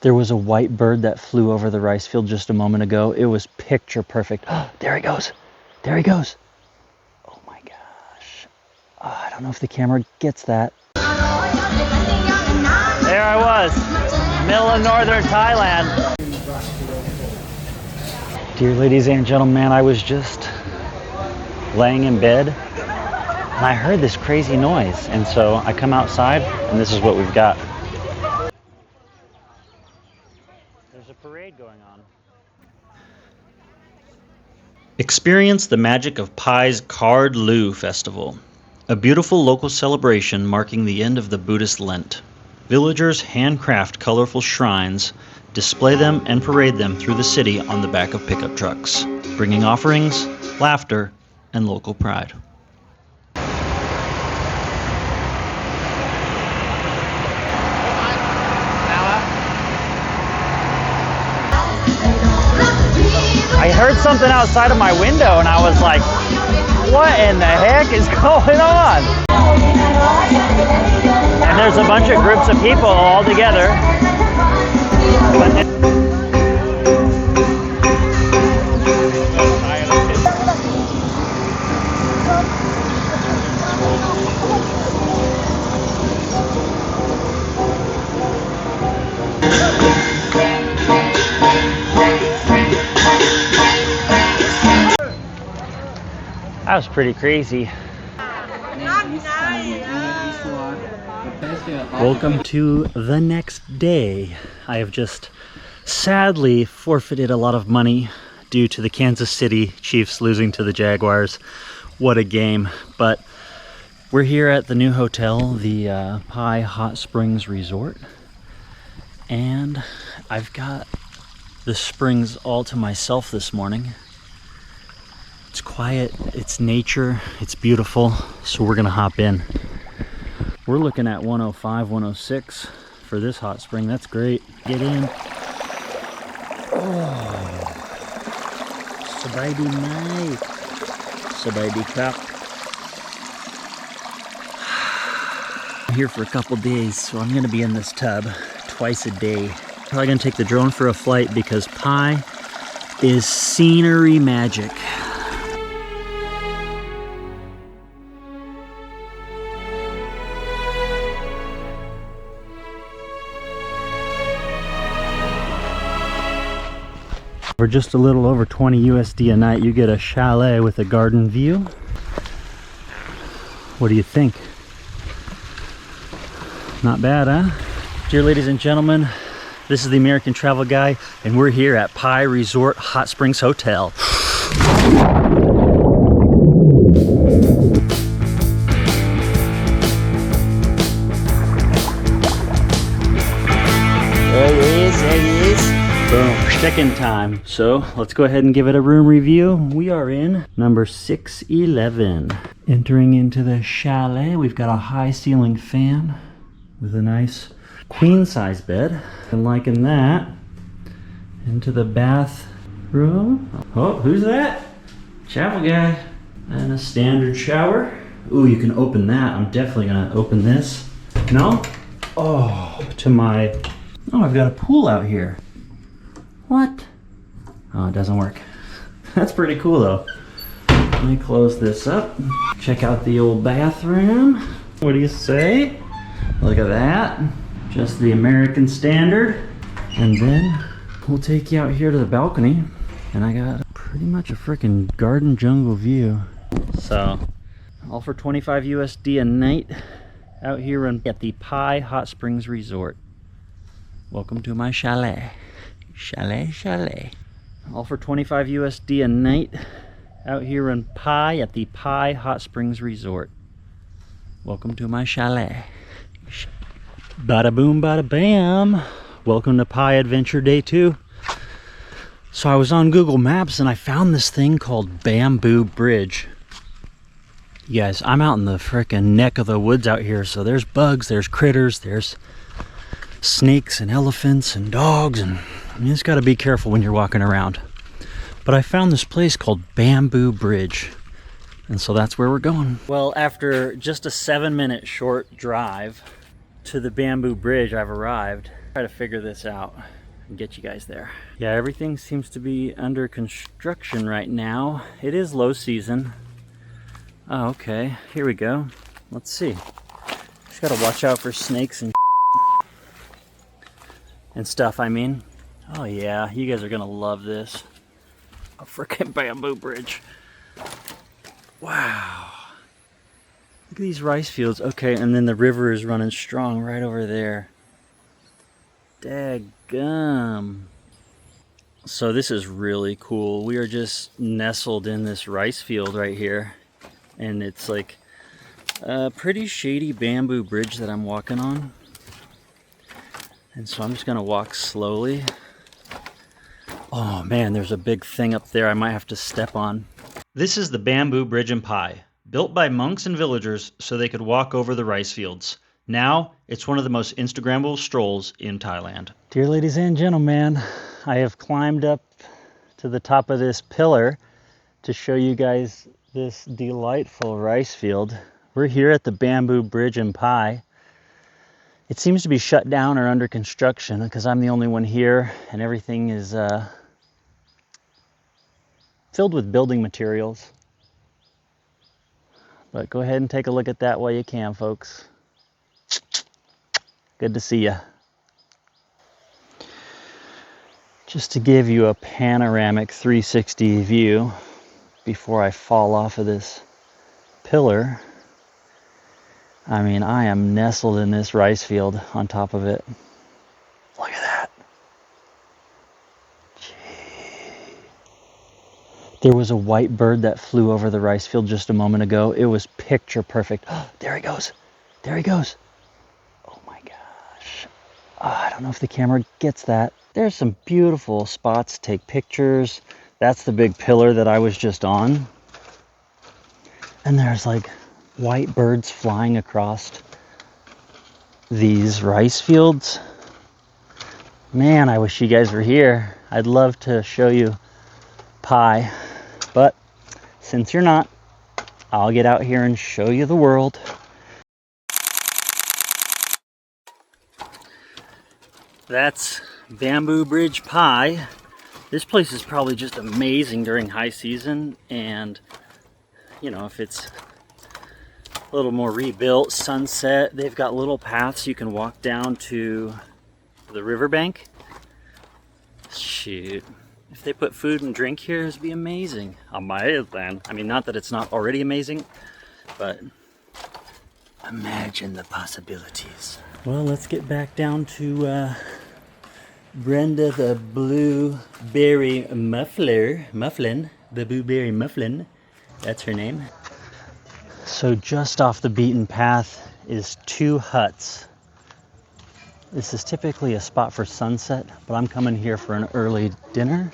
There was a white bird that flew over the rice field just a moment ago. It was picture perfect. There he goes. There he goes. Oh my gosh. I don't know if the camera gets that. There I was, middle of northern Thailand. Dear ladies and gentlemen, I was just laying in bed and I heard this crazy noise. And so I come outside and this is what we've got. There's a parade going on. Experience the magic of Pai's Card Lu Festival, a beautiful local celebration marking the end of the Buddhist Lent. Villagers handcraft colorful shrines, display them, and parade them through the city on the back of pickup trucks, bringing offerings, laughter, and local pride. I heard something outside of my window and I was like, what in the heck is going on? And there's a bunch of groups of people all together. That was pretty crazy. Welcome to the next day. I have just sadly forfeited a lot of money due to the Kansas City Chiefs losing to the Jaguars. What a game. But we're here at the new hotel, the Pai Hot Springs Resort. And I've got the springs all to myself this morning. It's quiet, it's nature, it's beautiful, so we're gonna hop in. We're looking at 105, 106 for this hot spring. That's great. Get in. Oh, sabaydi nai, sabaydi cup. I'm here for a couple days, so I'm gonna be in this tub twice a day. Probably gonna take the drone for a flight because Pai is scenery magic. For just a little over 20 USD a night, you get a chalet with a garden view. What do you think? Not bad, huh? Dear ladies and gentlemen, this is the American Travel Guy, and we're here at Pai Resort Hot Springs Hotel. There he is, there he is. Boom, check-in time. So let's go ahead and give it a room review. We are in number 611. Entering into the chalet, we've got a high ceiling fan with a nice queen size bed. I'm liking that. Into the bathroom. Oh, who's that? Travel guy. And a standard shower. Ooh, you can open that. I'm definitely gonna open this. No? Oh, oh, I've got a pool out here. What? Oh, it doesn't work. That's pretty cool though. Let me close this up. Check out the old bathroom. What do you say? Look at that. Just the American standard. And then we'll take you out here to the balcony. And I got pretty much a freaking garden jungle view. So, all for 25 USD a night out here at the Pai Hot Springs Resort. Welcome to my chalet. Chalet. All for 25 USD a night out here in Pai at the Pai Hot Springs Resort. Welcome to my chalet. Bada boom, bada bam. Welcome to Pai Adventure Day 2. So I was on Google Maps and I found this thing called Bamboo Bridge. You guys, I'm out in the frickin' neck of the woods out here, so there's bugs, there's critters, there's snakes and elephants and dogs, and you just got to be careful when you're walking around. But I found this place called Bamboo Bridge, and so that's where we're going. Well, after just a 7-minute short drive to the Bamboo Bridge, I've arrived. Try to figure this out and get you guys there. Yeah, everything seems to be under construction right now. It is low season. Oh, okay, here we go. Let's see. Just gotta watch out for snakes and stuff, I mean. Oh yeah, you guys are gonna love this. A freaking bamboo bridge. Wow. Look at these rice fields. Okay, and then the river is running strong right over there. Daggum. So this is really cool. We are just nestled in this rice field right here. And it's like a pretty shady bamboo bridge that I'm walking on. And so I'm just gonna walk slowly. Oh man, there's a big thing up there I might have to step on. This is the bamboo bridge in Pai, built by monks and villagers so they could walk over the rice fields. Now, it's one of the most Instagrammable strolls in Thailand. Dear ladies and gentlemen, I have climbed up to the top of this pillar to show you guys this delightful rice field. We're here at the bamboo bridge in Pai. It seems to be shut down or under construction because I'm the only one here and everything is filled with building materials. But go ahead and take a look at that while you can, folks. Good to see you. Just to give you a panoramic 360 view before I fall off of this pillar. I mean, I am nestled in this rice field on top of it. Look at that. Gee. There was a white bird that flew over the rice field just a moment ago. It was picture perfect. Oh, there he goes. There he goes. Oh my gosh. Oh, I don't know if the camera gets that. There's some beautiful spots to take pictures. That's the big pillar that I was just on. And there's like white birds flying across these rice fields. Man, I wish you guys were here. I'd love to show you Pai, but since you're not, I'll get out here and show you the world. That's Bamboo Bridge Pai. This place is probably just amazing during high season, and you know, if it's a little more rebuilt, sunset, they've got little paths you can walk down to the riverbank. Shoot, if they put food and drink here, it'd be amazing. Amazing. I mean, not that it's not already amazing, but imagine the possibilities. Well, let's get back down to Brenda the Blueberry Mufflin, the Blueberry Mufflin, that's her name. So just off the beaten path is 2 huts. This is typically a spot for sunset, but I'm coming here for an early dinner.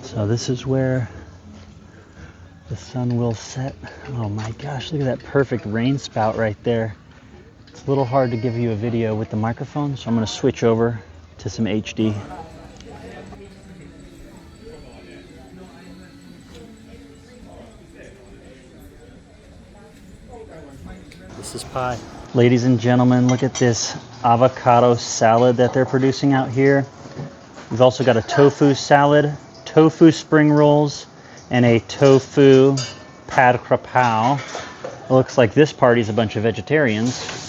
So this is where the sun will set. Oh my gosh, look at that perfect rain spout right there. It's a little hard to give you a video with the microphone, so I'm going to switch over to some HD. This is Pai. Ladies and gentlemen, look at this avocado salad that they're producing out here. We've also got a tofu salad, tofu spring rolls, and a tofu pad krapao. It looks like this party's a bunch of vegetarians.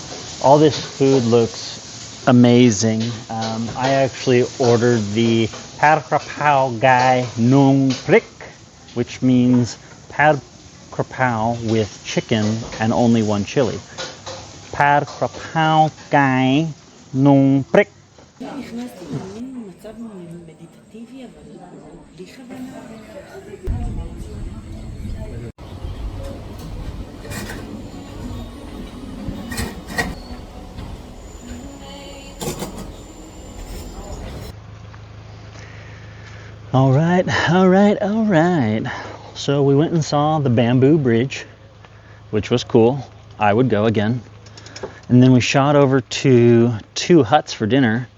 All this food looks amazing. I actually ordered the pad krapao gai nung prik, which means pad krapao with chicken and only 1 chili. Pad krapao gai nung prik. All right. So we went and saw the bamboo bridge, which was cool. I would go again. And then we shot over to 2 huts for dinner.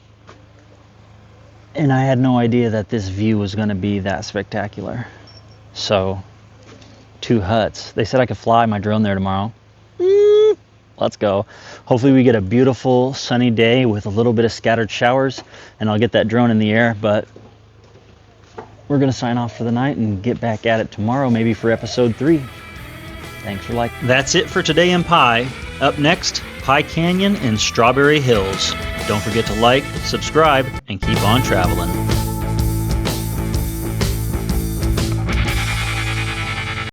And I had no idea that this view was going to be that spectacular. So, 2 huts. They said I could fly my drone there tomorrow. Let's go. Hopefully we get a beautiful sunny day with a little bit of scattered showers, and I'll get that drone in the air, but we're going to sign off for the night and get back at it tomorrow, maybe for episode 3. Thanks for liking. That's it for today in Pai. Up next, Pai Canyon and Strawberry Hills. Don't forget to like, subscribe, and keep on traveling.